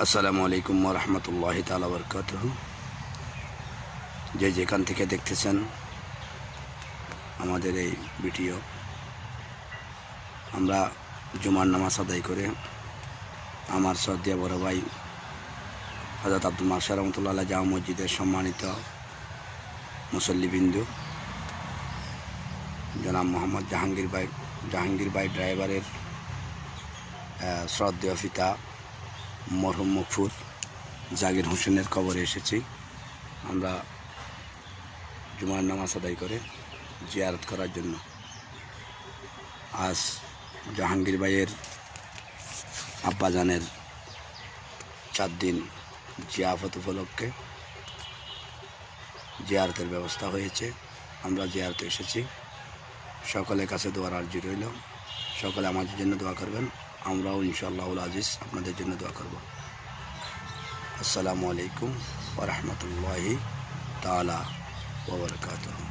আসসালামু আলাইকুম ওয়া রাহমাতুল্লাহি তাআলা ওয়া বারাকাতুহু। যে যেখান থেকে দেখতেছেন আমাদের এই ভিডিও, আমরা জুমার নামাজ আদায় করে আমার শ্রদ্ধেয় বড় ভাই হযরত আব্দুল মাকসুদ রহমতুল্লাহ আলাইহি জামে মসজিদের সম্মানিত মুসল্লিবৃন্দ, জনাব মোহাম্মদ জাহাঙ্গীর ভাই ড্রাইভারের শ্রদ্ধেয় পিতা মরহুম মকফুর জাকির হোসেনের কবরে এসেছি। আমরা জুমার নামাজ আদায় করে জিয়ারত করার জন্য। আজ জাহাঙ্গীর ভাইয়ের আব্বাজানের 4 দিন জিয়াফত উপলক্ষে জিয়ারতের ব্যবস্থা হয়েছে। আমরা জিয়ারতে এসেছি। সকলের কাছে দোয়ার আরজি রইল। সকলে আমাদের জন্য দোয়া করবেন, আমরাও ইনশাআল্লাহুল আজিজ আপনাদের জন্য দোয়া করব। আসসালামু আলাইকুম ওয়া রাহমাতুল্লাহি তাআলা ওয়া বারাকাতুহু।